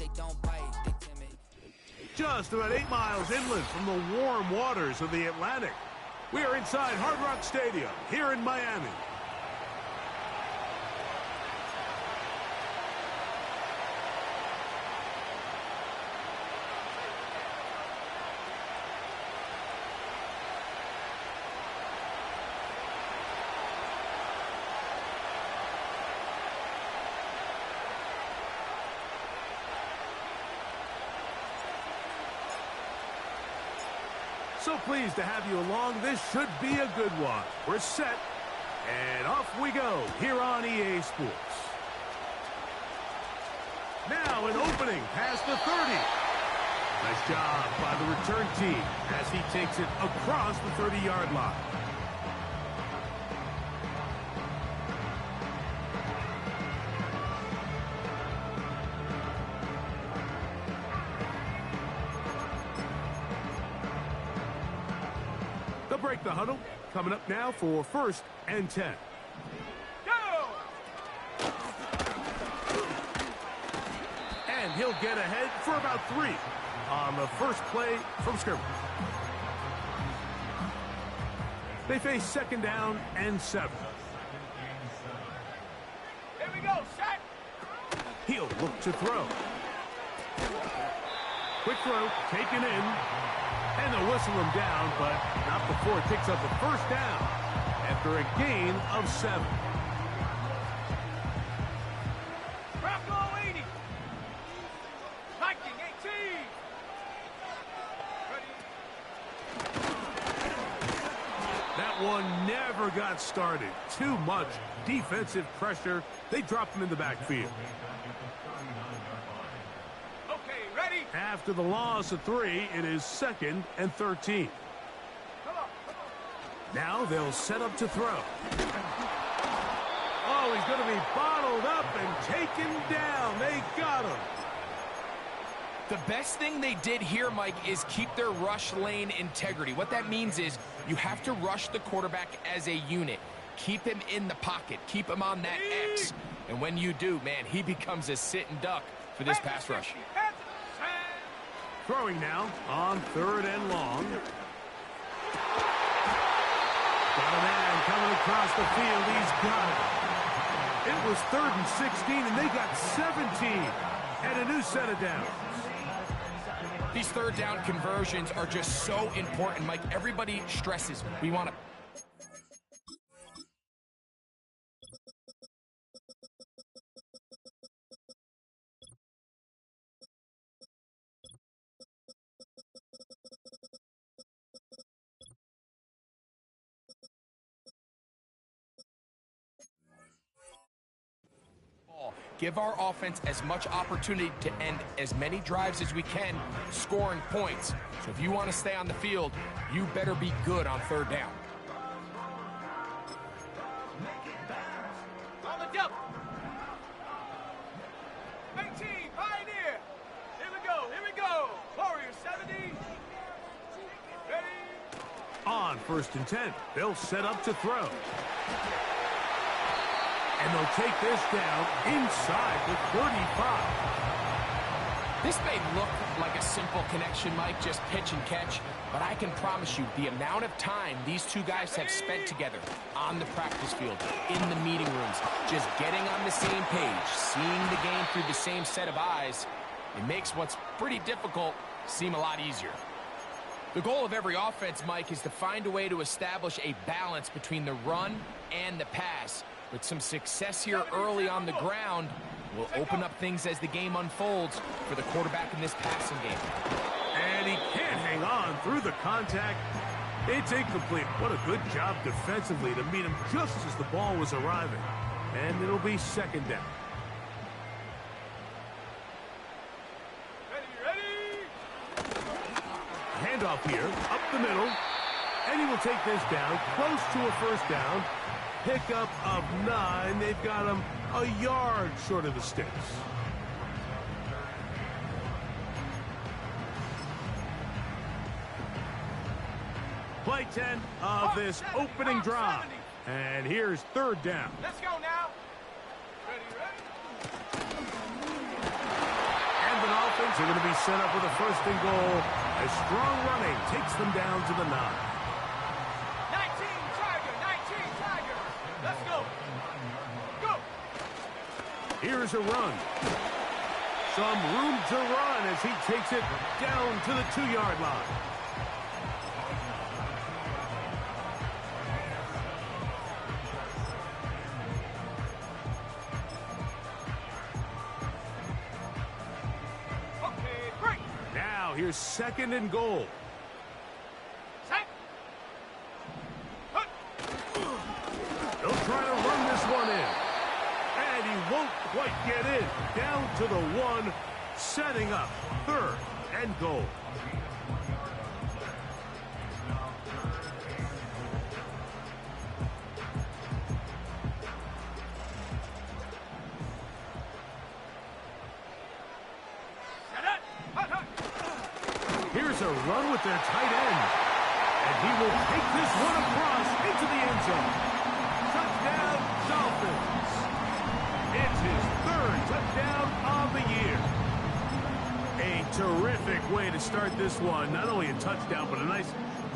they don't bite, they timid. Just about 8 miles inland from the warm waters of the Atlantic, we are inside Hard Rock Stadium here in Miami. So pleased to have you along. This should be a good one. We're set, and off we go here on EA Sports. Now an opening past the 30. Nice job by the return team as he takes it across the 30-yard line. They'll break the huddle. Coming up now for 1st and 10. Go! And he'll get ahead for about 3 on the first play from scrimmage. They face 2nd down and 7. Here we go, set! He'll look to throw. Quick throw, taken in. And they'll whistle him down, but not before it picks up a 1st down after a gain of 7. Bravo 80. Viking 18. That one never got started. Too much defensive pressure. They dropped him in the backfield. After the loss of 3, it is 2nd and 13. Now they'll set up to throw. Oh, he's going to be bottled up and taken down. They got him. The best thing they did here, Mike, is keep their rush lane integrity. What that means is you have to rush the quarterback as a unit. Keep him in the pocket. Keep him on that X. And when you do, man, he becomes a sitting duck for this pass rush. Throwing now on 3rd and long. Got a man coming across the field. He's got it. It was 3rd and 16, and they got 17 and a new set of downs. These 3rd down conversions are just so important, Mike. Everybody stresses. We want to... Give our offense as much opportunity to end as many drives as we can, scoring points. So if you want to stay on the field, you better be good on 3rd down. On the double. 18, Pioneer. Here we go. Warrior 70. Ready. On 1st and 10, they'll set up to throw. And they'll take this down inside the 35. This may look like a simple connection, Mike, just pitch and catch, but I can promise you the amount of time these two guys have spent together on the practice field, in the meeting rooms, just getting on the same page, seeing the game through the same set of eyes, it makes what's pretty difficult seem a lot easier. The goal of every offense, Mike, is to find a way to establish a balance between the run and the pass. With some success here early on the ground, will open up things as the game unfolds for the quarterback in this passing game. And he can't hang on through the contact. It's incomplete. What a good job defensively to meet him just as the ball was arriving. And it'll be 2nd down. Ready. Handoff here, up the middle. And he will take this down, close to a 1st down. Pickup of 9. They've got him a yard short of the sticks. Play 10 of this opening drive. And here's 3rd down. Let's go now. Ready. And an are going to be set up with a first and goal as strong running takes them down to the 9. 19 Tiger. Let's go. Go. Here's a run. Some room to run as he takes it down to the 2-yard line. Okay, great. Now here's second and goal. Set. Hut. They'll try to run this one in. And he won't quite get in. Down to the 1, setting up third and goal. Set it. Hut, hut. Here's a run with their tight end. And he will take this one across into the end zone. Touchdown, Dolphins. It's his third touchdown of the year. A terrific way to start this one. Not only a touchdown, but a nice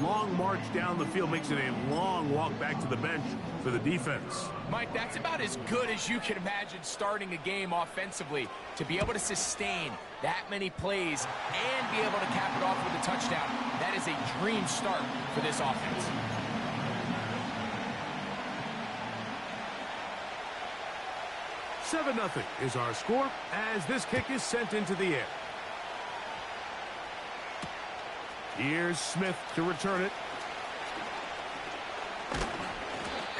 long march down the field. Makes it a long walk back to the bench for the defense. Mike, that's about as good as you can imagine starting a game offensively. To be able to sustain that many plays and be able to cap it off with a touchdown, that is a dream start for this offense. Seven 0 is our score as this kick is sent into the air. Here's Smith to return it.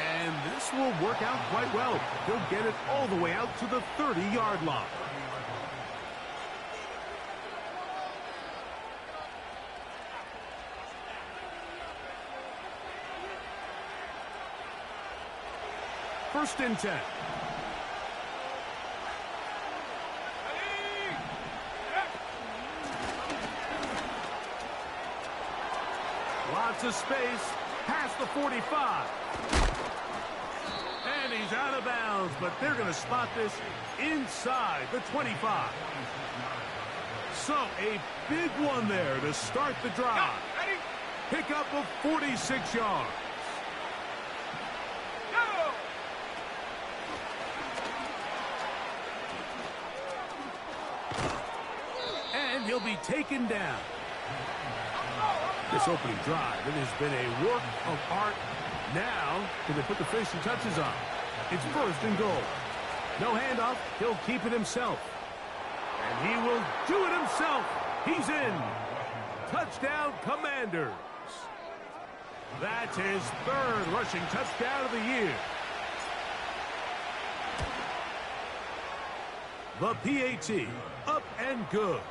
And this will work out quite well. He'll get it all the way out to the 30-yard line. First and 10. Lots of space, past the 45. And he's out of bounds, but they're going to spot this inside the 25. So a big one there to start the drive. Pickup of 46 yards. Go. And he'll be taken down. This opening drive, it has been a work of art. Now, can they put the finishing touches on? It's first and goal. No handoff, he'll keep it himself. And he will do it himself. He's in. Touchdown, Commanders. That's his third rushing touchdown of the year. The PAT, up and good.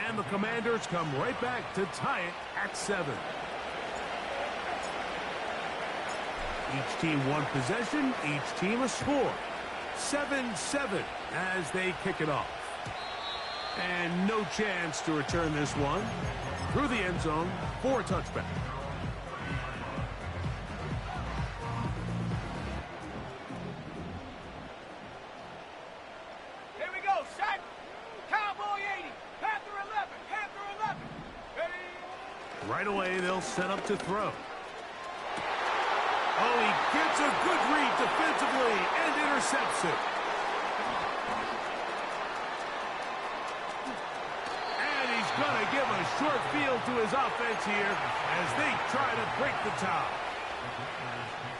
And the Commanders come right back to tie it at 7. Each team one possession, each team a score. 7-7 as they kick it off. And no chance to return this one through the end zone for a touchback. Here we go. Set. Cowboy 80. Panther 11. Panther 11. Ready. Right away, they'll set up to throw. Oh, he gets a good read defensively and intercepts it. And he's going to give a short field to his offense here as they try to break the tie.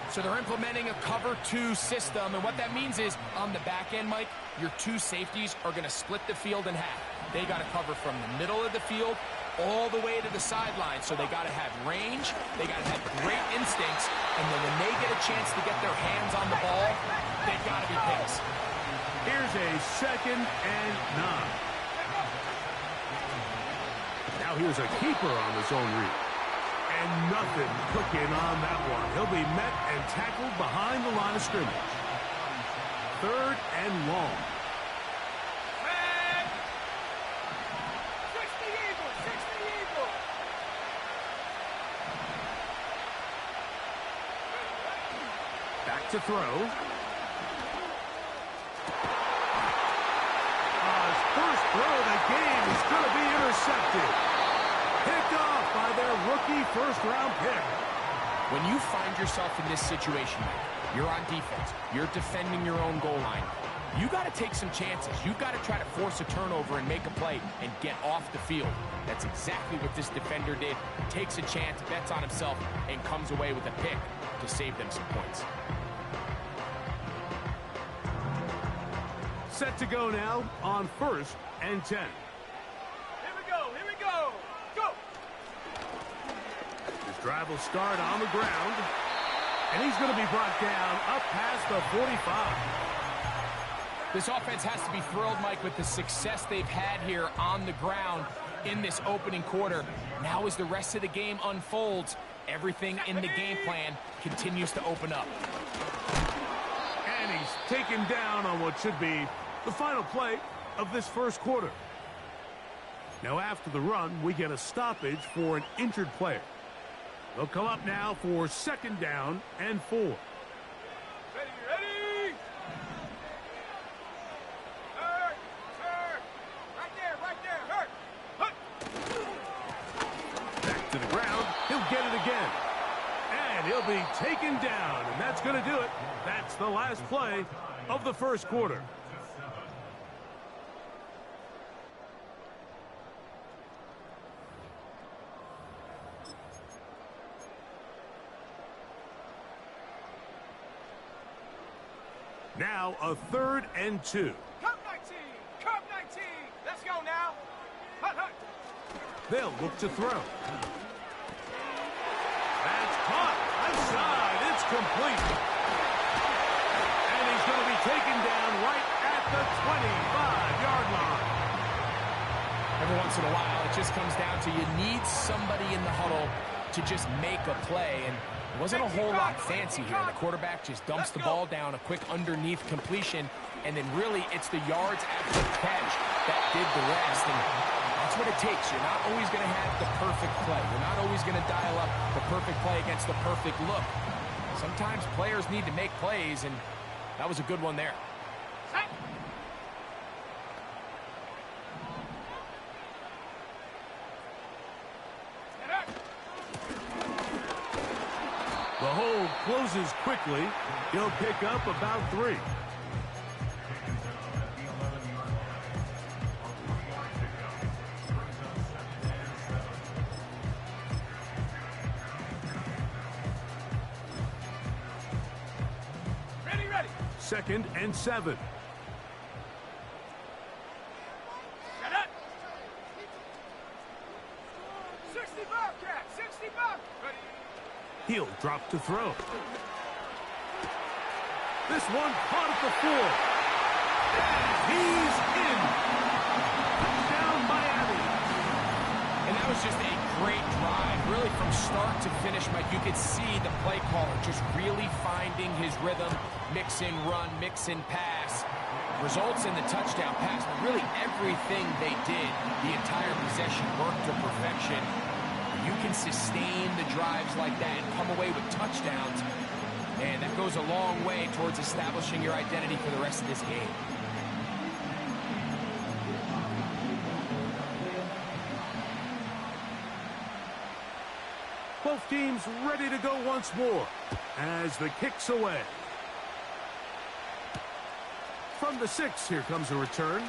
So they're implementing a cover 2 system, and what that means is on the back end, Mike, your 2 safeties are going to split the field in half. They got to cover from the middle of the field all the way to the sideline, so they got to have range, they got to have great instincts, and then when they get a chance to get their hands on the ball, they've got to be picks. Here's a 2nd and 9. Now here's a keeper on the zone read. And nothing cooking on that one. He'll be met and tackled behind the line of scrimmage. 3rd and long. Red. 60 Eagles. 60 Eagles. Back to throw. His first throw of the game is going to be intercepted. Picked off by their rookie first-round pick. When you find yourself in this situation, you're on defense, you're defending your own goal line, you got to take some chances. You got to try to force a turnover and make a play and get off the field. That's exactly what this defender did. Takes a chance, bets on himself, and comes away with a pick to save them some points. Set to go now on 1st and 10. Here we go, here we go. Go! His drive will start on the ground. And he's going to be brought down up past the 45. This offense has to be thrilled, Mike, with the success they've had here on the ground in this opening quarter. Now as the rest of the game unfolds, everything in the game plan continues to open up. And he's taken down on what should be the final play of this first quarter. Now after the run, we get a stoppage for an injured player. They'll come up now for 2nd down and 4. Ready, ready! Hurt, hurt! Right there, hurt! Hut! Back to the ground, he'll get it again. And he'll be taken down, and that's going to do it. That's the last play of the first quarter. Now a 3rd and 2. Cup 19! Cup 19! Let's go now! Hut, hut! They'll look to throw. That's caught. Outside. It's complete. And he's going to be taken down right at the 25-yard line. Every once in a while, it just comes down to you need somebody in the huddle to just make a play. And it wasn't a whole lot fancy here. The quarterback just dumps the ball down, a quick underneath completion, and then really it's the yards after the catch that did the rest. And that's what it takes. You're not always going to have the perfect play. You're not always going to dial up the perfect play against the perfect look. Sometimes players need to make plays, and that was a good one there. The hole closes quickly. He'll pick up about 3. Ready, ready! 2nd and 7. Shut up! 65, cat! 65! Ready! He'll drop to throw. This one caught at the 4. And he's in. Touchdown, Miami. And that was just a great drive. Really from start to finish, Mike, you could see the play caller just really finding his rhythm. Mix in run, mix in pass. Results in the touchdown pass. But really everything they did, the entire possession worked to perfection. You can sustain the drives like that and come away with touchdowns, and that goes a long way towards establishing your identity for the rest of this game. Both teams ready to go once more as the kick's away. From the 6, here comes a return.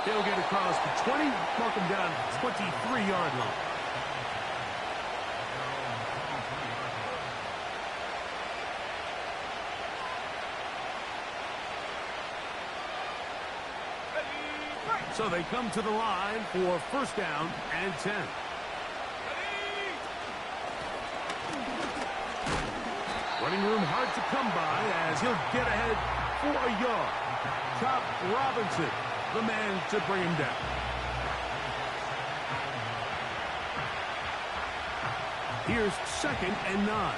He'll get across the 20, mark him down 23-yard line. So they come to the line for 1st down and 10. Running room hard to come by as he'll get ahead for a yard. Chop Robinson, the man to bring him down. Here's 2nd and 9.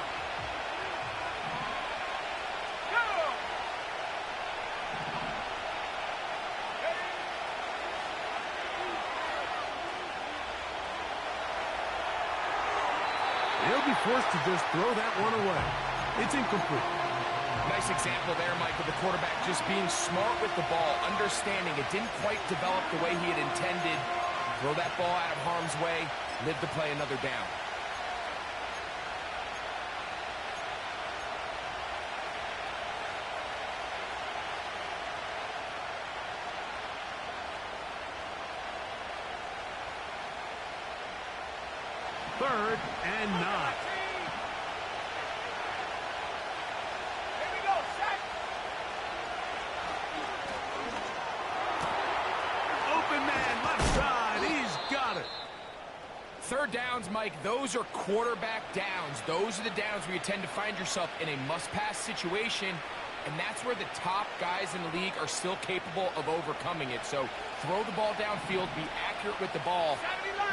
They'll be forced to just throw that one away. It's incomplete. Nice example there, Mike, of the quarterback just being smart with the ball, understanding it didn't quite develop the way he had intended. Throw that ball out of harm's way, live to play another down. Third and 9. Here we go, set. Open man, left side. He's got it. Third downs, Mike, those are quarterback downs. Those are the downs where you tend to find yourself in a must-pass situation, and that's where the top guys in the league are still capable of overcoming it. So throw the ball downfield, be accurate with the ball.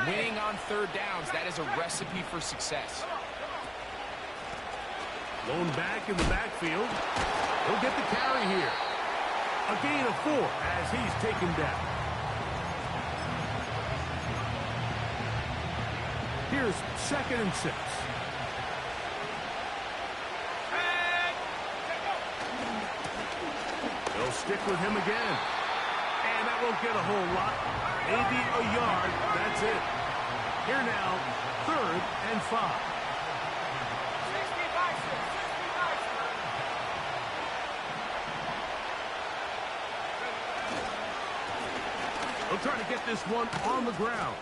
Winning on third downs, that is a recipe for success. Lone back in the backfield. He'll get the carry here. A gain of 4 as he's taken down. Here's 2nd and 6. They'll stick with him again. And that won't get a whole lot. Maybe a yard. That's it. Here now, 3rd and 5. 65, sir. 65, sir. They'll try to get this one on the ground.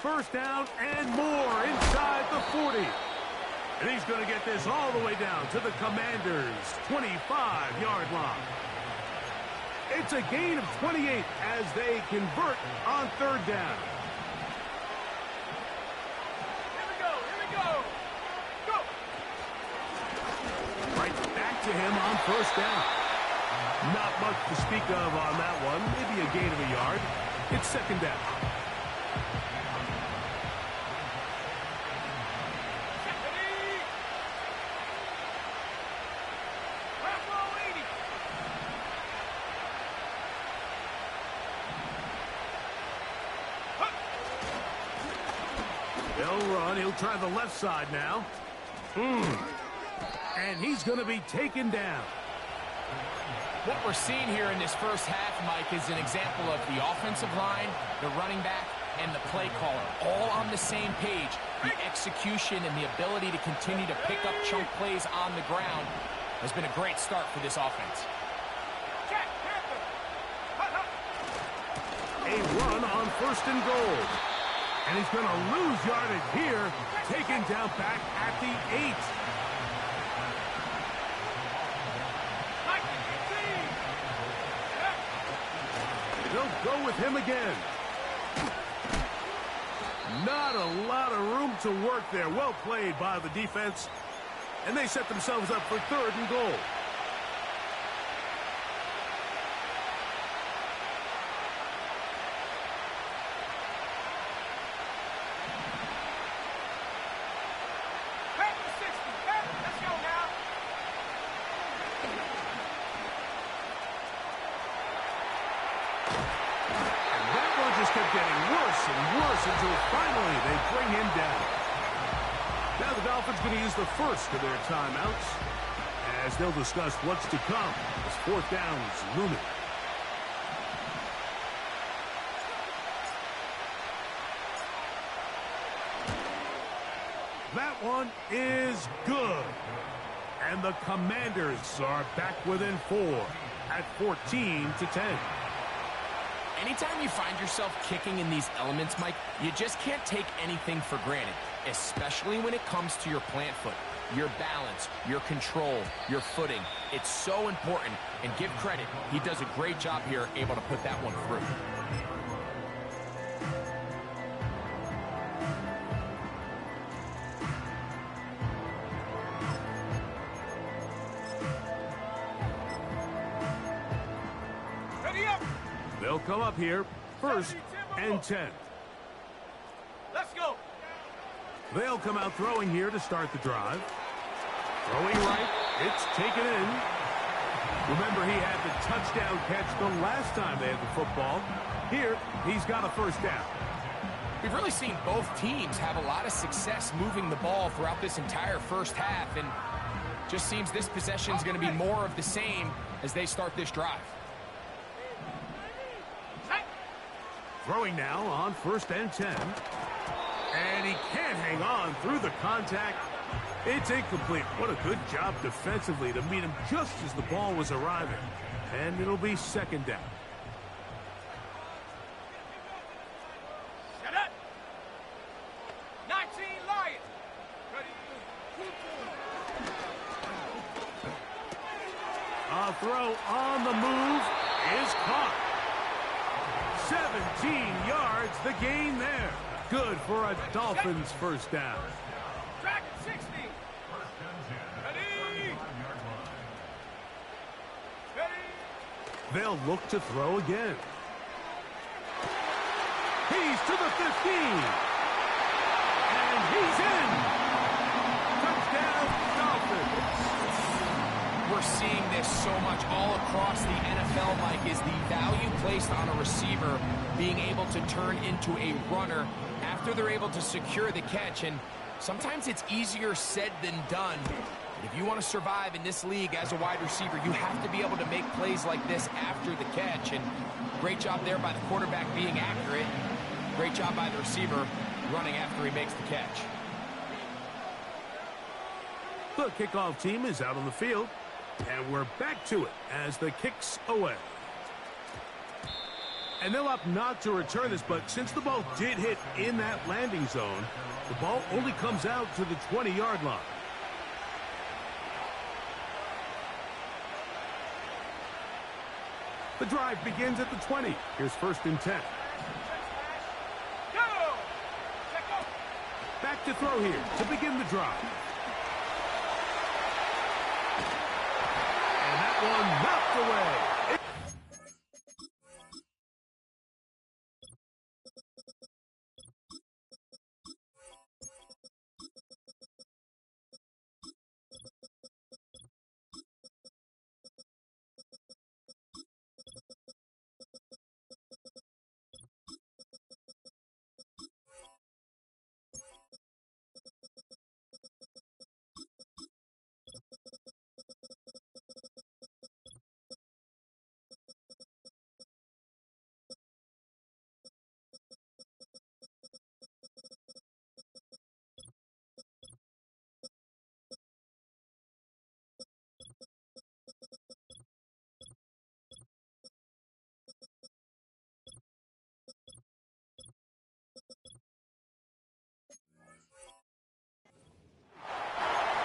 First down and more inside the 40. And he's going to get this all the way down to the Commanders' 25-yard line. It's a gain of 28 as they convert on third down. Here we go, here we go. Go. Right back to him on first down. Not much to speak of on that one. Maybe a gain of a yard. It's 2nd down. They'll run. He'll try the left side now. And he's going to be taken down. What we're seeing here in this first half, Mike, is an example of the offensive line, the running back, and the play caller all on the same page. The execution and the ability to continue to pick up chunk plays on the ground has been a great start for this offense. A run on 1st and goal. And he's going to lose yardage here, taken down back at the 8. They'll go with him again. Not a lot of room to work there. Well played by the defense. And they set themselves up for 3rd and goal. Until finally they bring him down. Now the Dolphins going to use the first of their timeouts as they'll discuss what's to come as 4th down is looming. That one is good. And the Commanders are back within 4 at 14-10. Anytime you find yourself kicking in these elements, Mike, you just can't take anything for granted, especially when it comes to your plant foot, your balance, your control, your footing. It's so important, and give credit. He does a great job here, able to put that one through. They'll come up here, 1st and 10. Let's go. They'll come out throwing here to start the drive. Throwing right, it's taken in. Remember, he had the touchdown catch the last time they had the football. Here, he's got a 1st down. We've really seen both teams have a lot of success moving the ball throughout this entire first half, and Just seems this possession is going to be more of the same as they start this drive. Throwing now on 1st and 10. And he can't hang on through the contact. It's incomplete. What a good job defensively to meet him just as the ball was arriving. And it'll be 2nd down. Set up. 19 Lions. Ready. A throw on the move is caught. 17 yards, the gain there. Good for a Dolphins 1st down. Dragon 60. Ready. Ready. They'll look to throw again. He's to the 15. And he's in. Touchdown, Dolphins. We're seeing this so much all across the NFL, Mike, is the value placed on a receiver being able to turn into a runner after they're able to secure the catch. And sometimes it's easier said than done. But if you want to survive in this league as a wide receiver, you have to be able to make plays like this after the catch. And great job there by the quarterback being accurate. Great job by the receiver running after he makes the catch. The kickoff team is out on the field. And we're back to it as the kick's away. And they'll opt not to return this, but since the ball did hit in that landing zone, the ball only comes out to the 20-yard line. The drive begins at the 20. Here's 1st and 10. Go. Check up. Back to throw here to begin the drive. And that one knocked away.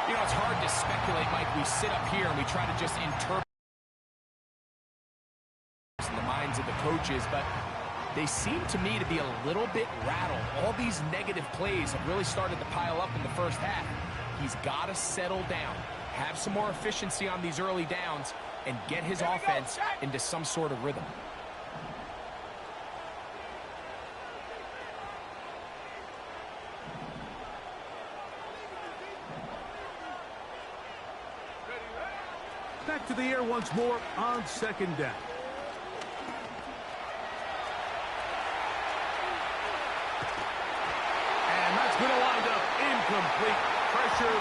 You know, it's hard to speculate, Mike. We sit up here and we try to just interpret in the minds of the coaches, but they seem to me to be a little bit rattled. All these negative plays have really started to pile up in the 1st half. He's got to settle down, have some more efficiency on these early downs, and get his offense into some sort of rhythm. Back to the air once more on 2nd down. And that's going to wind up incomplete. Pressure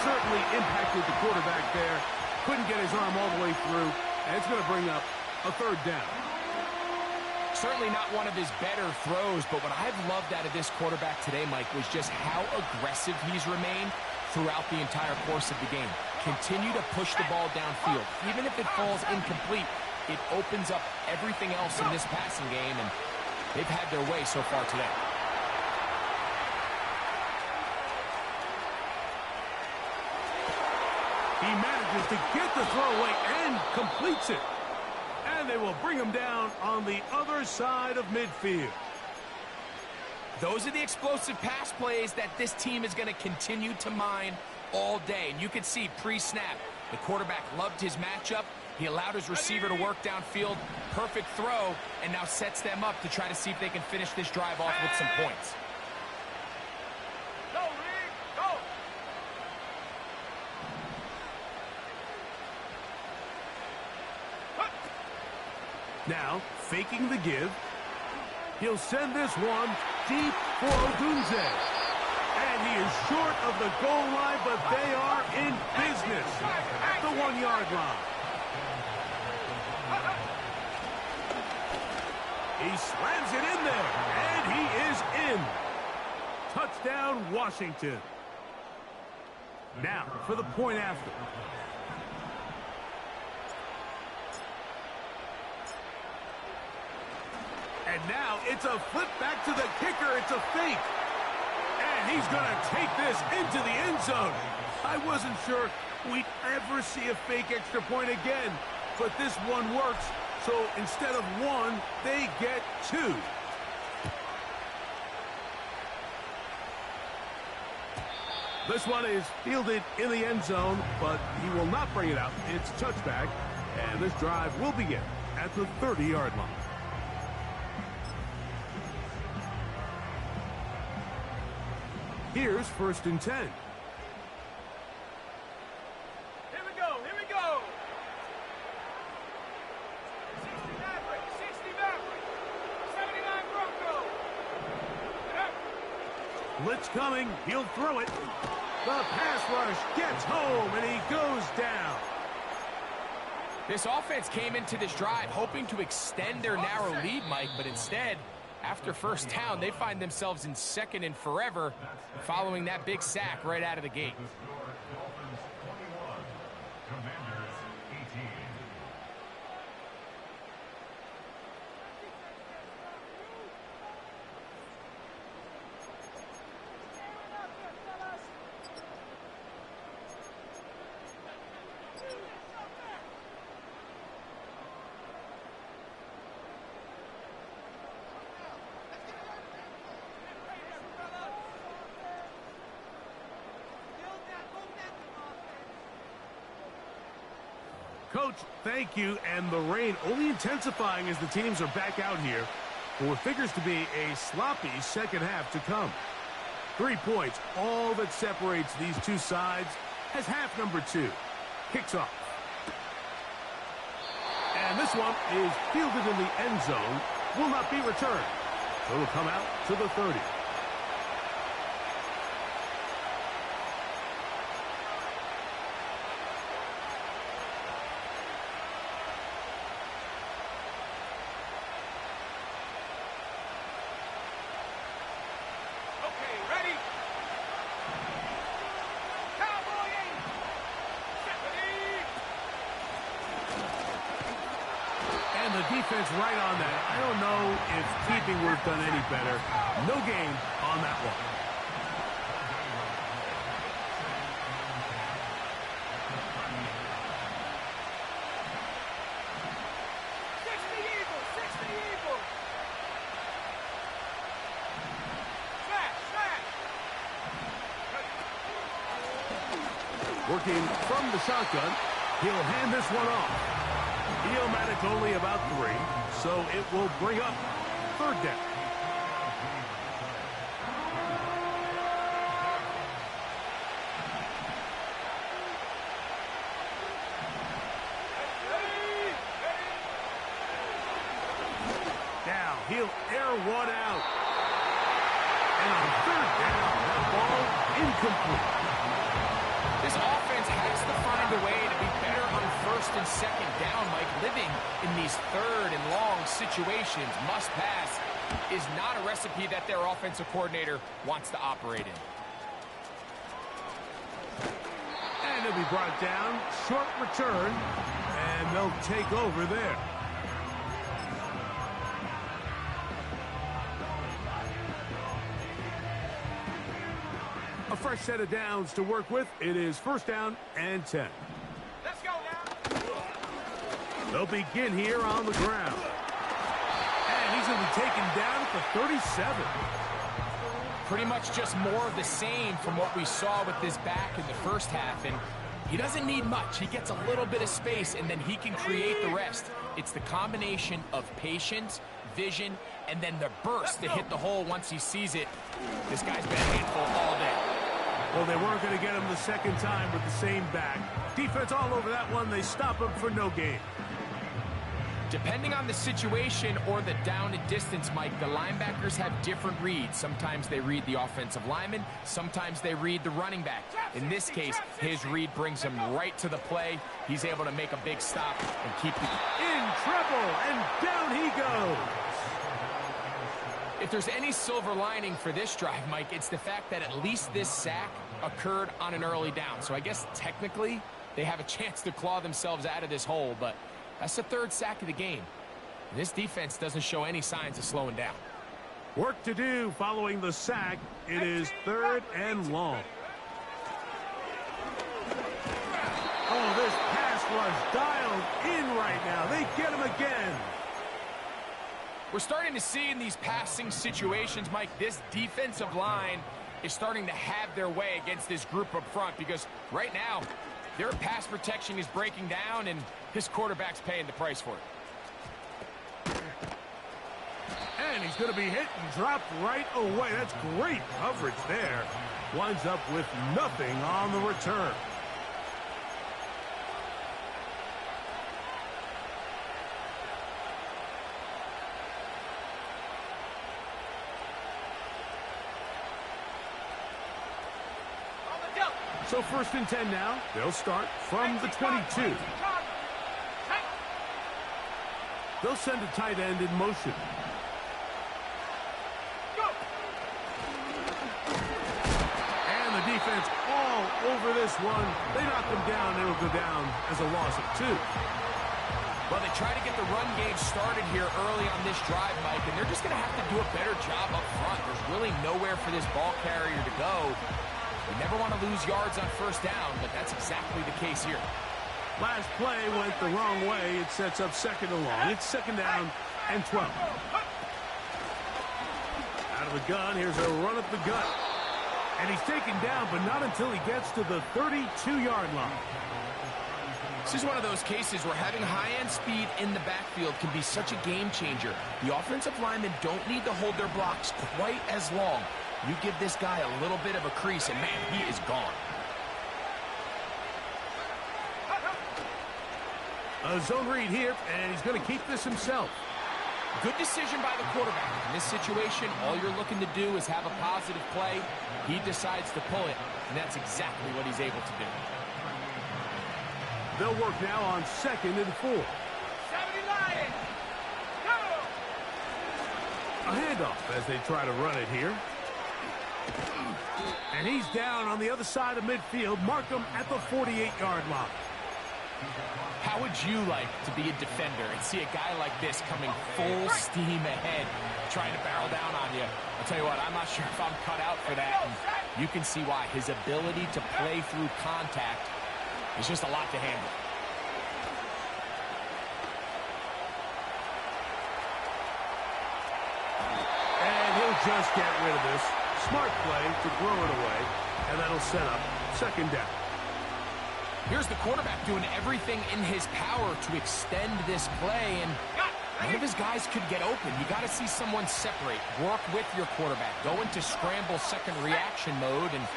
certainly impacted the quarterback there. Couldn't get his arm all the way through. And it's going to bring up a 3rd down. Certainly not one of his better throws, but what I've loved out of this quarterback today, Mike, was just how aggressive he's remained throughout the entire course of the game. Continue to push the ball downfield. Even if it falls incomplete, it opens up everything else in this passing game, and they've had their way so far today. He manages to get the throw away and completes it. And they will bring him down on the other side of midfield. Those are the explosive pass plays that this team is going to continue to mine all day. And you can see pre-snap, the quarterback loved his matchup. He allowed his receiver to work downfield. Perfect throw, and now sets them up to try to see if they can finish this drive off with some points. Go, Reed. Go. Now, faking the give. He'll send this one deep for Odunze. And He is short of the goal line, but they are in business at the 1-yard line. He slams it in there, and he is in. Touchdown, Washington. Now for the point after. And now it's a flip back to the kicker. It's a fake. And he's going to take this into the end zone. I wasn't sure we'd ever see a fake extra point again, but this one works. So instead of 1, they get 2. This one is fielded in the end zone, but he will not bring it out. It's touchback, and this drive will begin at the 30-yard line. Here's 1st and 10. Here we go, here we go. 60 Maverick, 60 Maverick, 79 Bronco. Blitz coming, he'll throw it. The pass rush gets home, and he goes down. This offense came into this drive hoping to extend their narrow lead, Mike, but instead, after first down, they find themselves in 2nd and forever following that big sack right out of the gate. Coach, thank you, and the rain only intensifying as the teams are back out here for what figures to be a sloppy second half to come. 3 points, all that separates these two sides as half number 2 kicks off. And this one is fielded in the end zone, will not be returned. So it'll come out to the 30. Defense right on that. I don't know if keeping would have done any better. No gain on that one. Working from the shotgun, he'll hand this one off. He'll manage only about 3, so it will bring up 3rd down. Now he'll air one out. And on 3rd down, that ball incomplete. This offense has to find a way to be better on 1st and 2nd down, Mike. Living in these 3rd and long situations, must pass, is not a recipe that their offensive coordinator wants to operate in. And it'll be brought down, short return, and they'll take over there. A fresh set of downs to work with. It is 1st down and 10. Let's go now. They'll begin here on the ground. And he's going to be taken down at the 37. Pretty much just more of the same from what we saw with this back in the first half. And he doesn't need much. He gets a little bit of space, and then he can create the rest. It's the combination of patience, vision, and then the burst to hit the hole once he sees it. This guy's been a handful all day. Well, they weren't going to get him the second time with the same back. Defense all over that one. They stop him for no gain. Depending on the situation or the down and distance, Mike, the linebackers have different reads. Sometimes they read the offensive lineman, sometimes they read the running back. In this case, his read brings him right to the play. He's able to make a big stop and keep the... In trouble, and down he goes. If there's any silver lining for this drive, Mike, it's the fact that at least this sack occurred on an early down. So I guess technically they have a chance to claw themselves out of this hole, but that's the third sack of the game. And this defense doesn't show any signs of slowing down. Work to do following the sack. It is 3rd and long. Oh, this pass rush dialed in right now. They get him again. We're starting to see in these passing situations, Mike, this defensive line is starting to have their way against this group up front, because right now their pass protection is breaking down and this quarterback's paying the price for it. And he's going to be hit and dropped right away. That's great coverage there. Winds up with nothing on the return. So 1st and 10 now. They'll start from the 22. They'll send a tight end in motion. And the defense all over this one. They knock them down. It'll go down as a loss of 2. Well, they try to get the run game started here early on this drive, Mike, and they're just going to have to do a better job up front. There's really nowhere for this ball carrier to go. You never want to lose yards on 1st down, but that's exactly the case here. Last play went the wrong way. It sets up 2nd and long. It's 2nd down and 12. Out of the gun, here's a run up the gut. And he's taken down, but not until he gets to the 32-yard line. This is one of those cases where having high-end speed in the backfield can be such a game changer. The offensive linemen don't need to hold their blocks quite as long. You give this guy a little bit of a crease, and man, he is gone. A zone read here, and he's going to keep this himself. Good decision by the quarterback. In this situation, all you're looking to do is have a positive play. He decides to pull it, and that's exactly what he's able to do. They'll work now on 2nd and 4. 70 Lions! Go! A handoff as they try to run it here. And he's down on the other side of midfield. Mark him at the 48-yard line. How would you like to be a defender and see a guy like this coming full steam ahead, trying to barrel down on you? I'll tell you what, I'm not sure if I'm cut out for that. And you can see why. His ability to play through contact is just a lot to handle. And he'll just get rid of this. Smart play to throw it away, and that'll set up 2nd down. Here's the quarterback doing everything in his power to extend this play, and none of his guys could get open. You got to see someone separate. Work with your quarterback. Go into scramble second reaction mode, and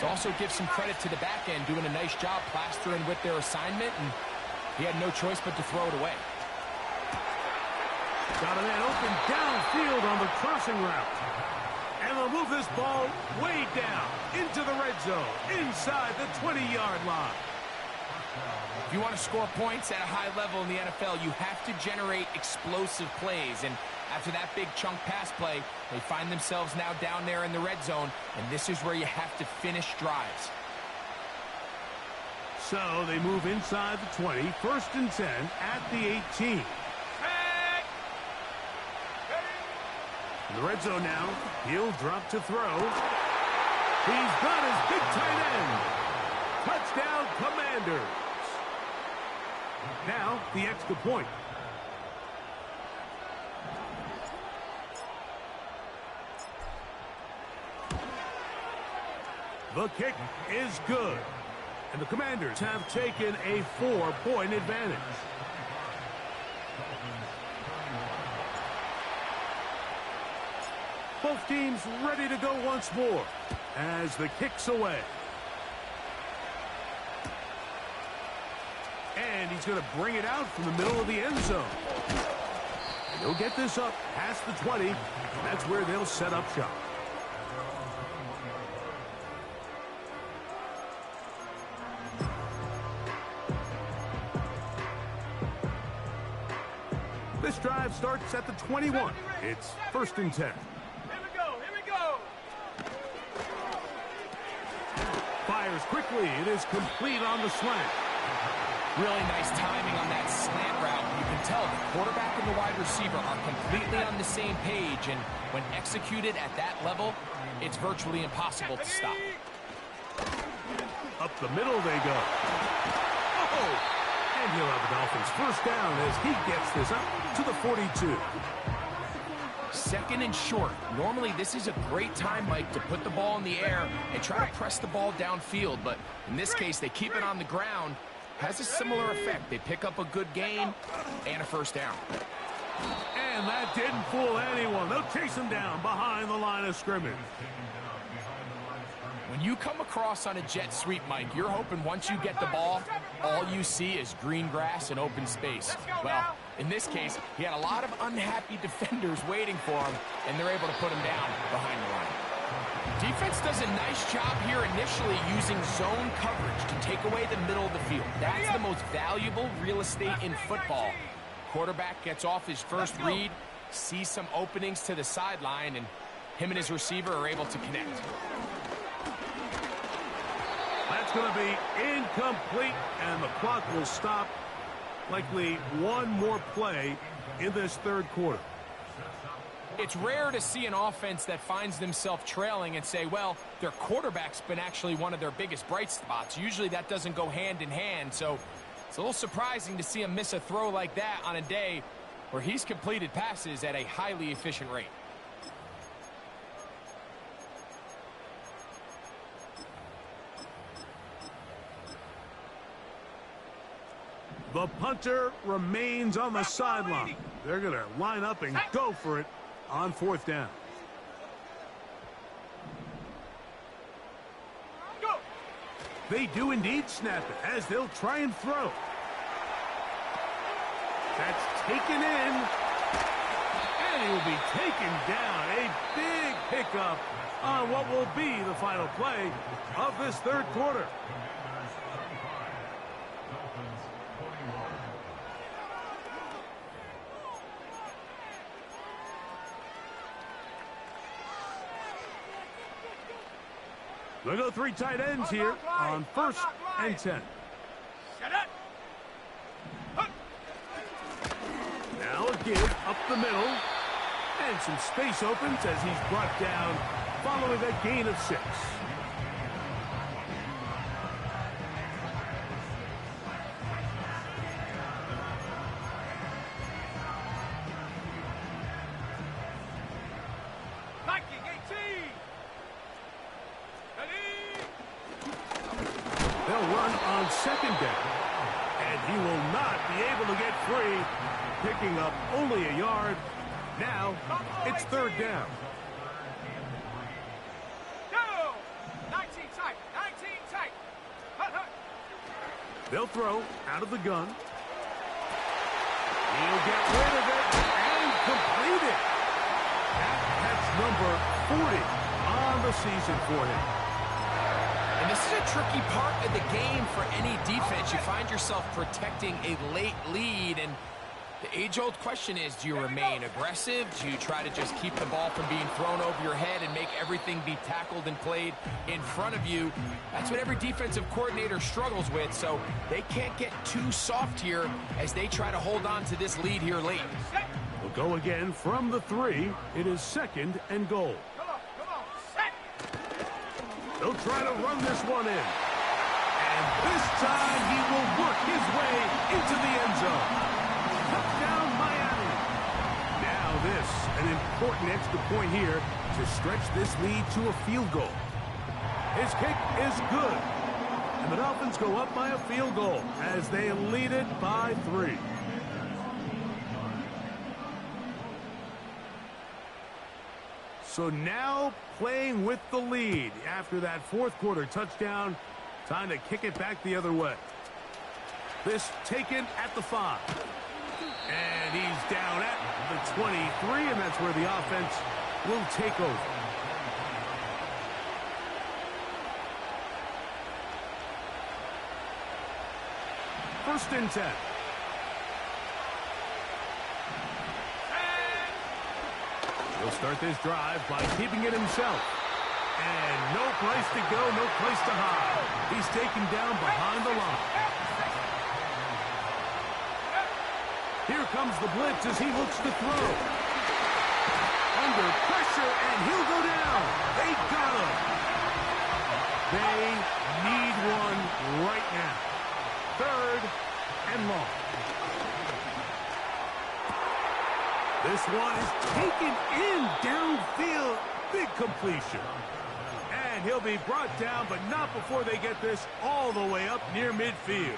to also give some credit to the back end, doing a nice job plastering with their assignment, and he had no choice but to throw it away. Got a man open downfield on the crossing route. And they'll move this ball way down into the red zone, inside the 20-yard line. If you want to score points at a high level in the NFL, you have to generate explosive plays. And after that big chunk pass play, they find themselves now down there in the red zone, and this is where you have to finish drives. So they move inside the 20, 1st and 10 at the 18. In the red zone now, he'll drop to throw. He's got his big tight end. Touchdown, Commanders. Now, the extra point. The kick is good. And the Commanders have taken a 4-point advantage. Both teams ready to go once more as the kick's away. And he's going to bring it out from the middle of the end zone. And he'll get this up past the 20. And that's where they'll set up shop. This drive starts at the 21. It's 1st and 10. Here we go, here we go. Fires quickly. It is complete on the slant. Really nice timing on that slant route. You can tell the quarterback and the wide receiver are completely on the same page, and when executed at that level, it's virtually impossible to stop. Up the middle they go. Oh! And he'll have the Dolphins first down as he gets this up to the 42. 2nd and short. Normally, this is a great time, Mike, to put the ball in the air and try to press the ball downfield. But in this case, they keep it on the ground. Has a similar effect. They pick up a good gain and a first down. And that didn't fool anyone. They'll chase him down behind the line of scrimmage. When you come across on a jet sweep, Mike, you're hoping once you get the ball, all you see is green grass and open space. Well, in this case, he had a lot of unhappy defenders waiting for him, and they're able to put him down behind the line. Defense does a nice job here initially using zone coverage to take away the middle of the field. That's the most valuable real estate in football. Quarterback gets off his first read, sees some openings to the sideline, and him and his receiver are able to connect. That's going to be incomplete, and the clock will stop. Likely one more play in this 3rd quarter. It's rare to see an offense that finds themselves trailing and say, well, their quarterback's been actually one of their biggest bright spots. Usually that doesn't go hand in hand, so it's a little surprising to see him miss a throw like that on a day where he's completed passes at a highly efficient rate. The punter remains on the sideline. They're going to line up and go for it on 4th down. Go. They do indeed snap it as they'll try and throw. That's taken in. And he will be taken down. A big pickup on what will be the final play of this 3rd quarter. They'll go 3 tight ends here on 1st and 10. Set up. Now a give up the middle. And some space opens as he's brought down following a gain of 6. They'll run on 2nd down. And he will not be able to get free, picking up only a yard. Now it's 3rd down. Go. 19 tight. 19 tight. They'll throw out of the gun. He'll get rid of it and complete it. That's number 40 on the season for him. And this is a tricky part of the game for any defense. You find yourself protecting a late lead, and the age-old question is, do you remain aggressive? Do you try to just keep the ball from being thrown over your head and make everything be tackled and played in front of you? That's what every defensive coordinator struggles with, so they can't get too soft here as they try to hold on to this lead here late. We'll go again from the 3. It is 2nd and goal. They'll try to run this one in. And this time he will work his way into the end zone. Touchdown, Miami. Now this, an important extra point here to stretch this lead to a field goal. His kick is good. And the Dolphins go up by a field goal as they lead it by 3. So now playing with the lead after that 4th quarter touchdown. Time to kick it back the other way. This taken at the 5. And he's down at the 23, and that's where the offense will take over. First and 10. He'll start this drive by keeping it himself. And no place to go, no place to hide. He's taken down behind the line. Here comes the blitz as he looks to throw. Under pressure, and he'll go down. They got him. They need one right now. 3rd and long. This one is taken in downfield. Big completion. And he'll be brought down, but not before they get this all the way up near midfield.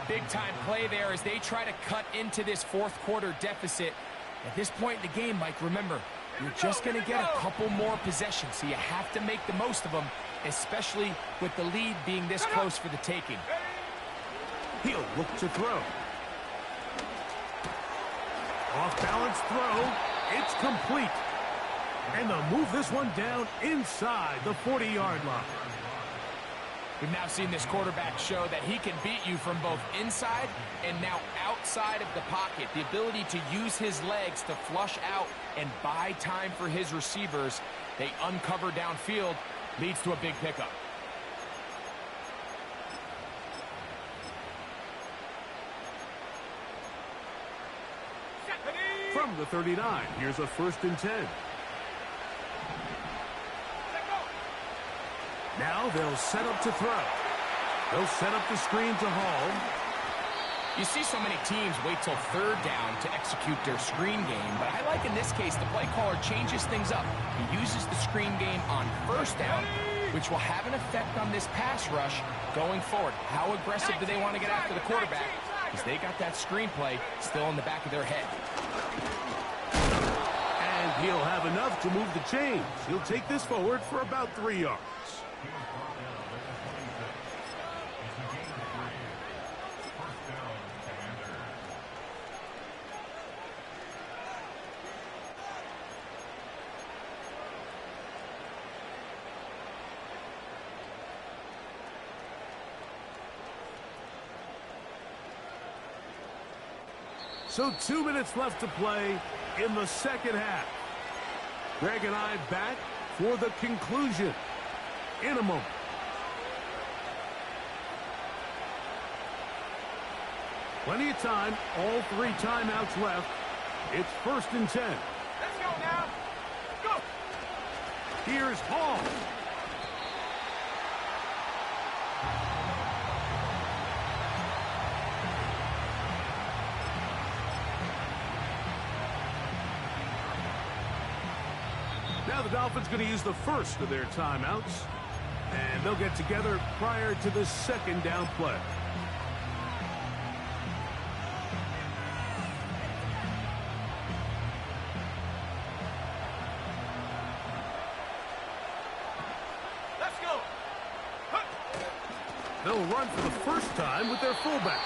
Big-time play there as they try to cut into this fourth quarter deficit. At this point in the game, Mike, remember, you're just going to get a couple more possessions, so you have to make the most of them, especially with the lead being this close for the taking. He'll look to throw. Off-balance throw. It's complete. And they'll move this one down inside the 40-yard line. We've now seen this quarterback show that he can beat you from both inside and now outside of the pocket. The ability to use his legs to flush out and buy time for his receivers. They uncover downfield, leads to a big pickup. From the 39, here's a 1st and 10. Now they'll set up to throw. They'll set up the screen to Hall. You see so many teams wait till 3rd down to execute their screen game, but I like in this case the play caller changes things up. He uses the screen game on 1st down, which will have an effect on this pass rush going forward. How aggressive do they want to get after the quarterback? Because they got that screen play still in the back of their head. And he'll have enough to move the chains. He'll take this forward for about 3 yards. So 2 minutes left to play in the second half. Greg and I back for the conclusion in a moment. Plenty of time, all 3 timeouts left. It's 1st and 10. Let's go now. Go. Here's Hall. Now the Dolphins going to use the first of their timeouts, and they'll get together prior to the 2nd down play. Let's go. They'll run for the first time with their fullback.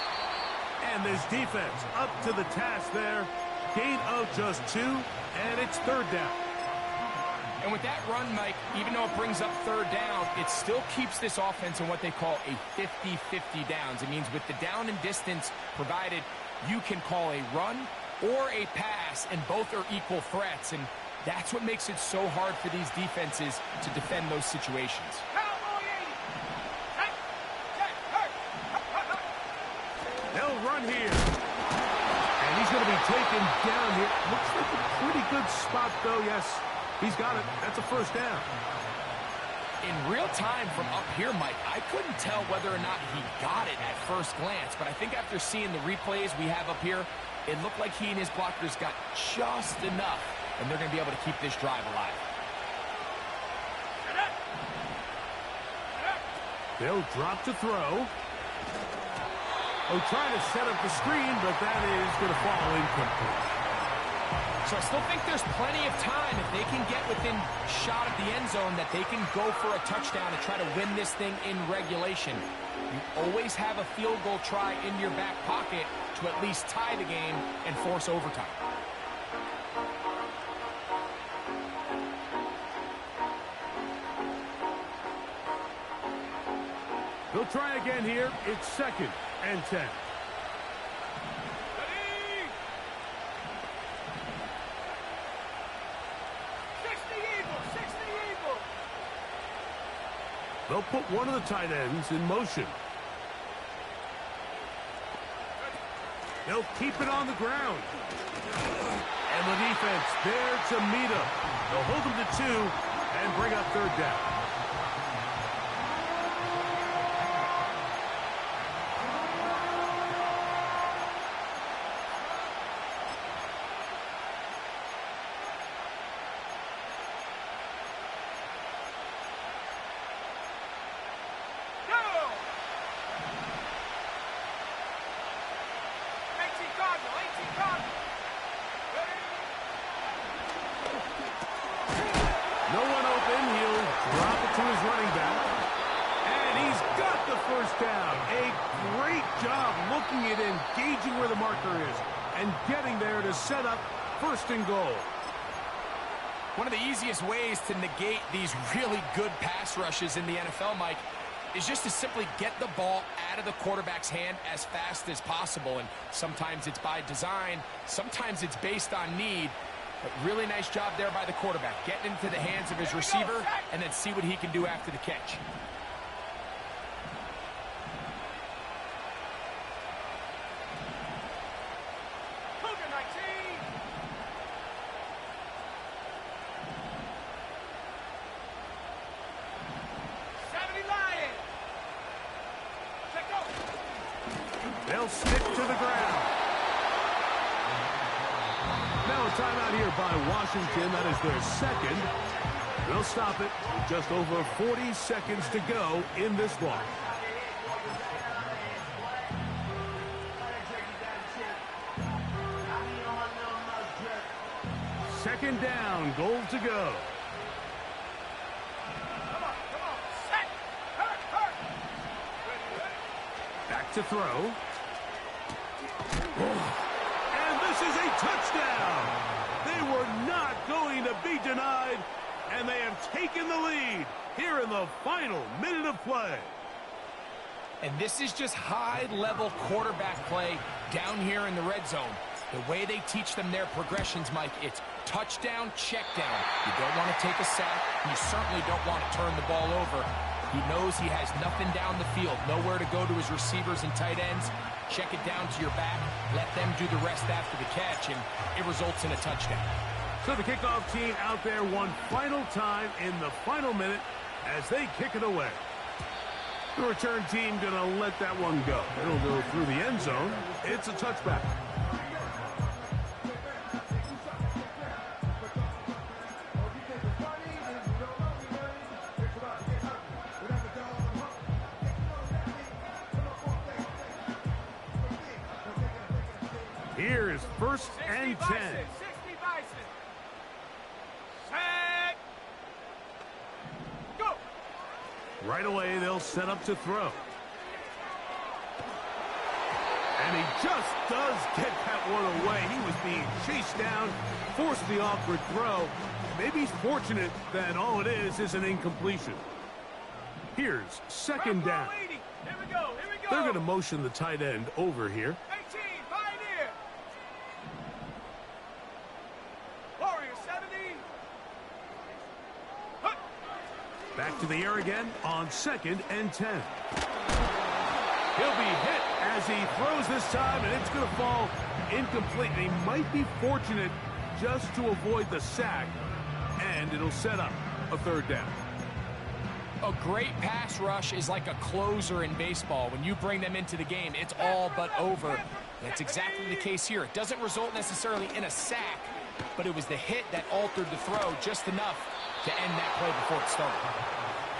And this defense up to the task there. Gain of just 2, and it's 3rd down. And with that run, Mike, even though it brings up 3rd down, it still keeps this offense in what they call a 50-50 downs. It means with the down and distance provided, you can call a run or a pass, and both are equal threats. And that's what makes it so hard for these defenses to defend those situations. They'll run here. And he's going to be taken down here. Looks like a pretty good spot, though, yes. He's got it. That's a 1st down. In real time from up here, Mike, I couldn't tell whether or not he got it at first glance, but I think after seeing the replays we have up here, it looked like he and his blockers got just enough, and they're going to be able to keep this drive alive. They'll drop to throw. Oh, trying to set up the screen, but that is going to fall incomplete. So I still think there's plenty of time if they can get within shot of the end zone that they can go for a touchdown and try to win this thing in regulation. You always have a field goal try in your back pocket to at least tie the game and force overtime. They'll try again here. It's 2nd and 10. Ready? 60 Eagles, 60 Eagles. They'll put one of the tight ends in motion. They'll keep it on the ground. And the defense there to meet him. They'll hold him to 2 and bring up 3rd down. No one open. He'll drop it to his running back. And he's got the 1st down. A great job looking at engaging where the marker is and getting there to set up 1st and goal. One of the easiest ways to negate these really good pass rushes in the NFL, Mike, is just to simply get the ball out of the quarterback's hand as fast as possible. And sometimes it's by design, sometimes it's based on need. But really nice job there by the quarterback, getting into the hands of his receiver and then see what he can do after the catch. Cougar 19. They'll stick to the ground. Now a timeout here by Washington. That is their 2nd. They'll stop it with just over 40 seconds to go in this one. Second down, goal to go. Come on, set, hurt. Back to throw. And this is a touchdown. They were not going to be denied, and they have taken the lead here in the final minute of play. And this is just high-level quarterback play down here in the red zone. The way they teach them their progressions, Mike, it's touchdown, check down. You don't want to take a sack. You certainly don't want to turn the ball over. He knows he has nothing down the field, nowhere to go to his receivers and tight ends. Check it down to your back, let them do the rest after the catch, and it results in a touchdown. So the kickoff team out there one final time in the final minute as they kick it away. The return team going to let that one go. It'll go through the end zone. It's a touchback. Here is 1st and 10. 60 Bison. Set. Go. Right away, they'll set up to throw. And he just does get that one away. He was being chased down, forced the awkward throw. Maybe he's fortunate that all it is an incompletion. Here's 2nd down. Here we go. They're going to motion the tight end over here. 18, Pioneer. Warrior 70. Huh. Back to the air again on 2nd and 10. He'll be hit as he throws this time, and it's going to fall incomplete. And he might be fortunate just to avoid the sack, and it'll set up a 3rd down. A great pass rush is like a closer in baseball. When you bring them into the game, it's all but over. That's exactly the case here. It doesn't result necessarily in a sack, but it was the hit that altered the throw just enough to end that play before it started.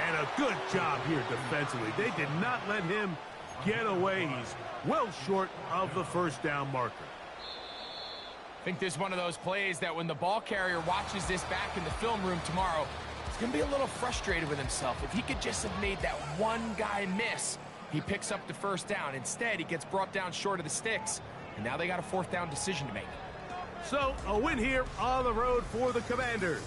And a good job here defensively. They did not let him get away. He's well short of the 1st down marker. I think this is one of those plays that when the ball carrier watches this back in the film room tomorrow, he's going to be a little frustrated with himself. If he could just have made that one guy miss, He picks up the first down. Instead, he gets brought down short of the sticks. And now they got a fourth down decision to make. So, a win here on the road for the Commanders.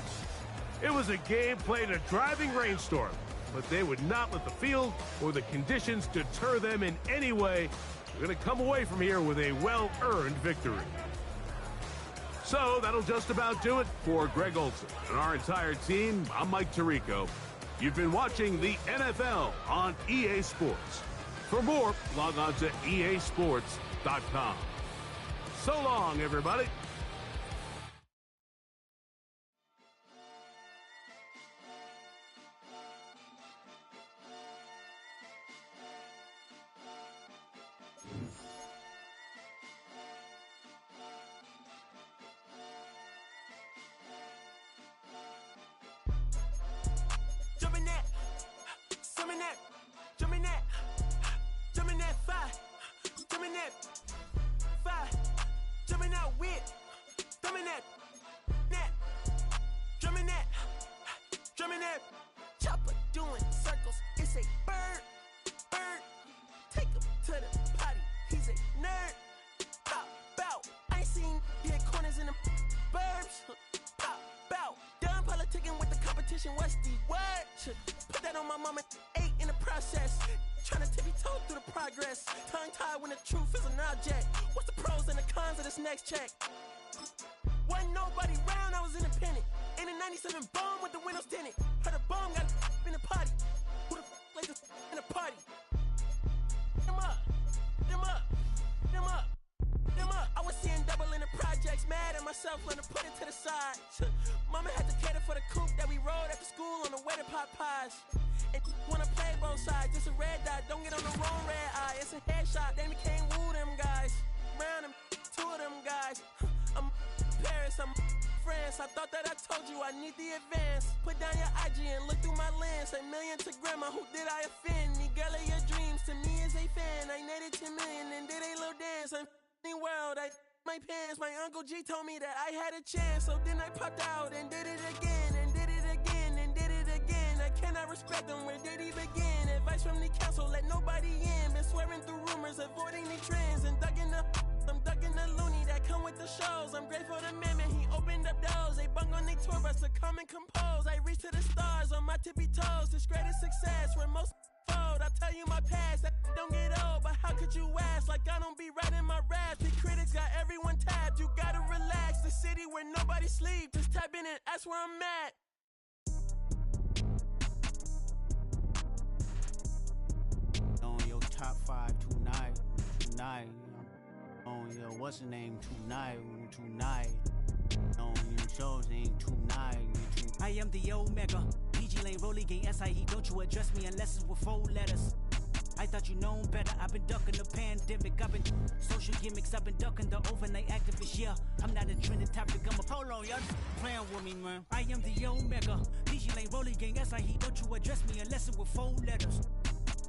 It was a game played in a driving rainstorm, but they would not let the field or the conditions deter them in any way. They're going to come away from here with a well-earned victory. So, that'll just about do it for Greg Olson and our entire team. I'm Mike Tirico. You've been watching the NFL on EA Sports. For more, log on to easports.com. So long, everybody. Jumping that, summon that, jumping that, jumping that fire, jumping that fire, jumping out with, drumming that, drumming that, drumming that. Chopper doing circles, it's a bird, take him to the potty, he's a nerd. Pop out, I ain't seen hit corners in the burbs. Pop out, done politicking with the competition, what's the word? Put that on my mama, 8 in the process. Trying to tippy-toe through the progress. Tongue-tied when the truth is an object. What's the pros and the cons of this next check? Wasn't nobody round, I was independent. In a 97 bomb with the windows tinted. Heard a bomb got in the party. Who the like this in the party? Them up, them up, them up, them up. I was seeing double in the projects, mad at myself, learn to put it to the side. Mama had to cater for the coupe that we rode after school on the way to pot pies. And wanna play both sides, it's a red dot, don't get on the wrong red eye. It's a headshot, they can't woo them guys. Round them, 2 of them guys. I'm Paris, I'm France. I thought that I told you I need the advance. Put down your IG and look through my lens. A million to grandma, who did I offend? The girl of your dreams to me is a fan. I netted 10 million and did a little dance. I'm f***ing world, I my pants. My Uncle G told me that I had a chance. So then I popped out and did it again, and did it again, and did it again. I cannot respect them, where did he begin? Advice from the council, let nobody in. Been swearing through rumors, avoiding the trends. And I'm ducking the loony that come with the shows. I'm grateful to Mammon, he opened up doors. They bung on their tour bus to come and compose. I reach to the stars on my tippy toes. This greatest success where most fold. I tell you my past, that don't get old. But how could you ask? Like I don't be writing my raps. The critics got everyone tapped. You gotta relax. The city where nobody sleeps. Just tap in and that's where I'm at. On your top 5 tonight. On your what's the name tonight. On your shows ain't tonight. I am the Omega. PG Lane, Rolly Gang, SIE. Don't you address me unless it's with 4 letters. I thought you known better. I've been ducking the pandemic. I've been social gimmicks. I've been ducking the overnight activists. Yeah, I'm not a trending topic. I'm a hold on, y'all playing with me, man. I am the Omega. PG Lane, Rolly Gang, SIE. Don't you address me unless it's with 4 letters.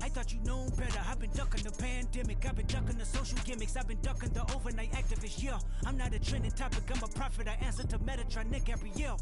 I thought you known better. I've been ducking the pandemic. I've been ducking the social gimmicks. I've been ducking the overnight activists. Yeah, I'm not a trending topic. I'm a prophet. I answer to Metatron, Nick Gabrielle.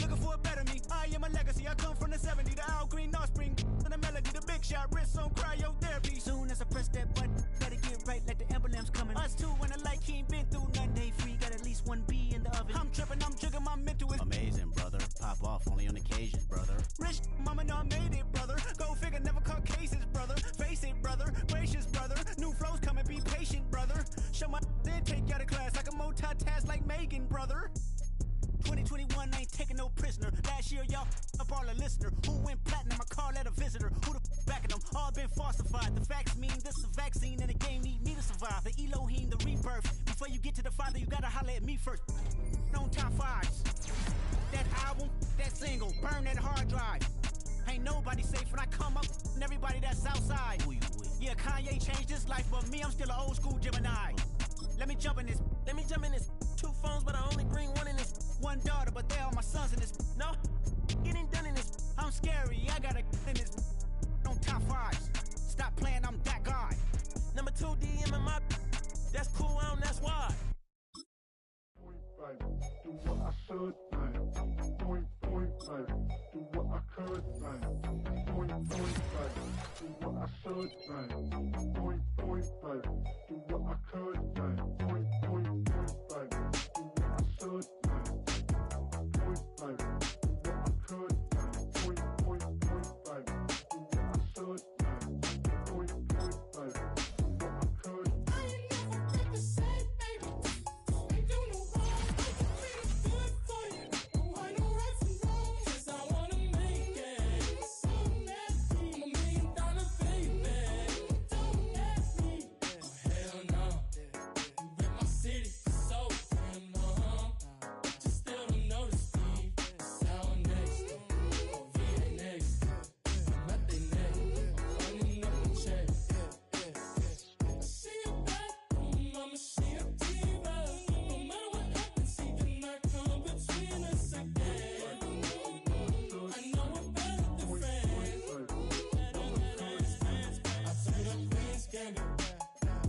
Looking for a better me. I am a legacy. I come from the 70s. The Al Green offspring. And the melody, the big shot. Wrist on cryotherapy. Soon as I press that button, better get right like the emblem's coming. Us too, when the light ain't been through nothing. Day free, got at least 1 B in the oven. I'm tripping, I'm jigging, my mental is amazing, brother. Pop off only on occasion, brother. Rich mama know I made it, brother. Go figure, never caught cases, brother. Face it, brother. Gracious, brother. New flows coming, be patient, brother. Show my then take you out of class. I can multitask like Megan, brother. 2021 ain't taking no prisoner. Last year, y'all up all a listener. Who went platinum? I call that a visitor. Who the backing them? All been falsified. The facts mean this is a vaccine and the game need me to survive. The Elohim, the rebirth. Before you get to the Father, you gotta holler at me first. On top 5s. That album, that single, burn that hard drive. Ain't nobody safe when I come up and everybody that's outside. Who you with? Yeah, Kanye changed his life, but me, I'm still an old school Gemini. Let me jump in this. 2 phones, but I only bring 1 in this. 1 daughter, but they all my sons in this. No, getting done in this. I'm scary, I got a in this. On top 5s. Stop playing, I'm that guy. Number 2 DM in my. That's cool, that's why. Do what I should, man. Point, do what I could, man. Point, do what I should. should, man. Point, babe. Do what I could, man. Point, babe. Do what I should, man. Point, babe. Do what I could, man. Point, babe. Do what I should, man. Point, babe. Do what I could. I ain't never represent, baby. Ain't do no wrong. I can feel good for you. I know right from wrong. 'Cause I wanna make it. So nasty. I'm a $1 million baby. Don't let me. Oh hell no. You rip my city so damn long. Just still don't notice me. Sour next. Oh yeah, next. I'm at they neck. I'm running up the check. She a bad mama, she a diva. No matter what happens, she cannot come between us again. I know we're better than friends. I played up Queen's Gambit,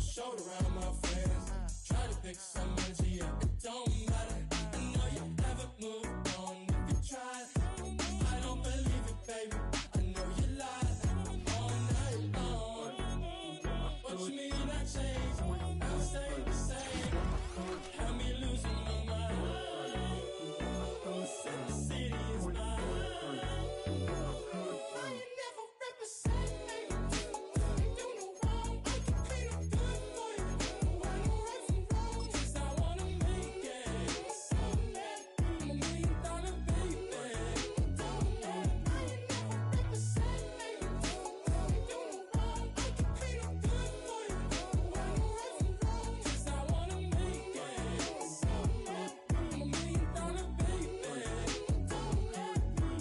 showed around my friends. Try to pick some energy up, it don't matter. I know you haven't moved on if you tried. I don't believe it, baby. I know you lied all night long. What you mean I changed? I'll stay the same. Had me losing my mind. Said the city is mine. I ain't never represent, baby. Ain't do no wrong. I can clean up good for you. I know right from wrong. 'Cause I wanna make it. So let me. I'm a $1 million baby. Don't let me. I ain't never represent, baby. Ain't do no wrong. I can clean up good for you. I know right from wrong. 'Cause I wanna make it. So let me. I'm a $1 million baby. Don't let me.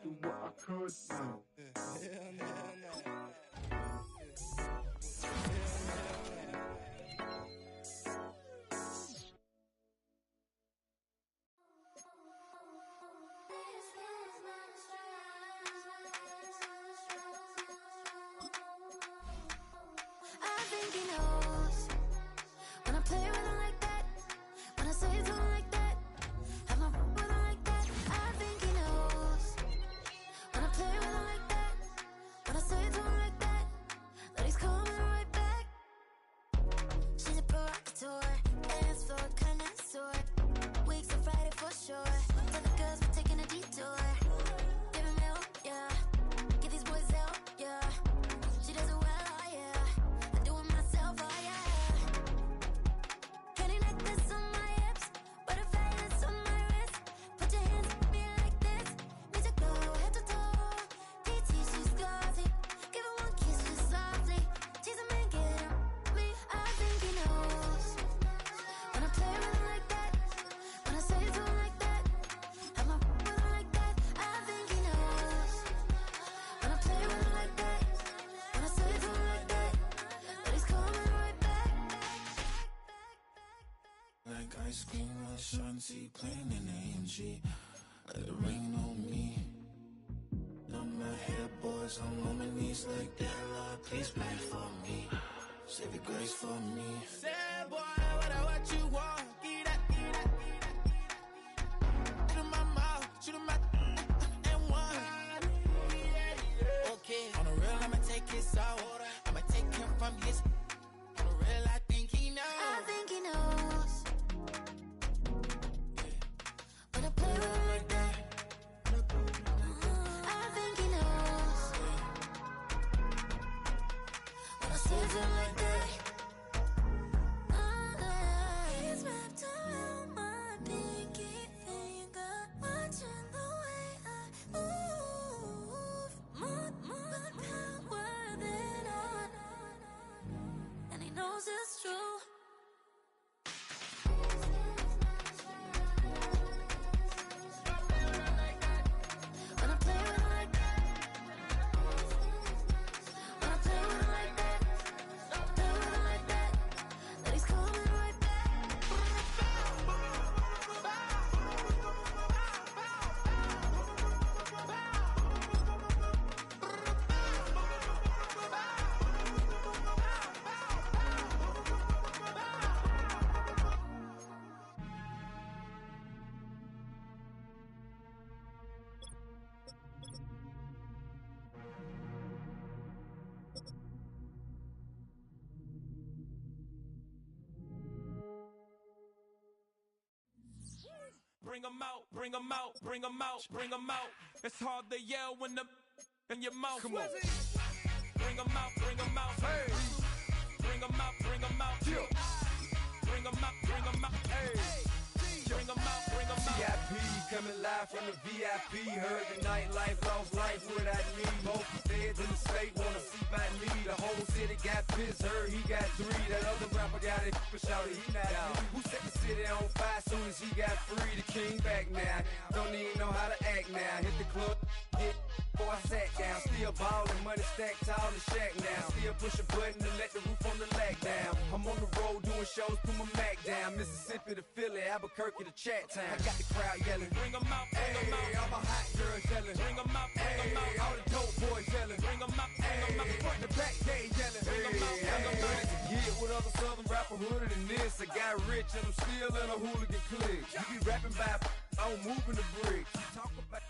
Do what I could, man. I think he knows when I play with him like that, when I say to him like that, have my with him like that. I think he knows when I play with him like that, when I say to him like that, that he's coming right back. She's a provocateur, dance floor connoisseur, weeks on Friday for sure. Tell the girls we're taking a detour. Give him hell, yeah. Give these boys hell, yeah. She does it well, oh yeah. I do it myself, oh yeah. Pretty necklace on my hips, butterflies on my wrist. Put your hands on me like this. Makes it go head to toe. PT, she's glossy. Give her one kiss just softly. Tease him and get him me. I think he knows when I play with him like that, when I say to him like that, have my with him like that. I think he knows when I play with him like that, when I say to him like that, that he's coming right back. Like ice cream with Shanti playing in AMG. Let it rain on me. On my head, boys, I'm on my knees like that. Lord, please pray for me. Save your grace for me. Say, boy, what you want? Get that. Shoot him my mouth, shoot him my and one. Okay, on the real, I'ma take his out. I'ma take him from his. On the real, I think he knows. I think he knows when I play with him like that. I think he knows when I say to him like that. He's wrapped around my pinky finger, watching the way I move. More power than on, and he knows it's true. When I play with him like that, when I play with him like that, bring 'em out, bring 'em out, bring 'em out, bring 'em out. It's hard to yell when the in your mouth. Come on. Bring 'em out, bring 'em out. Hey. Bring 'em out, bring 'em out. Yeah. Bring 'em out, bring 'em out. Hey. Bring 'em out, bring 'em out. VIP coming live from the VIP. Heard the nightlife, lost life without me. Most feds in the state wanna see by me. The whole city got pissed, heard he got 3. That other rapper got it for shouty, he not out. Who set the city on fire soon as he got free? The king back now, don't even know how to act now. Hit the club, hit before I sat down. Still ballin', money stacked tall in the shack now. Still push a button to let the roof on the lag down. I'm on the road doing shows, put my Mac down. Mississippi to Philly, Albuquerque to Chat Town. I got the crowd yelling, bring 'em out, bring 'em out. All my hot girls yelling, bring 'em out, bring 'em out. All the dope boys yelling, bring 'em out, bring 'em out. Front to back, they yelling, bring 'em out, bring 'em out. To get with other southern rapper hooded than this. I got rich and I'm still in a hooligan clique. You be rapping by, I'm moving the bricks. Talk about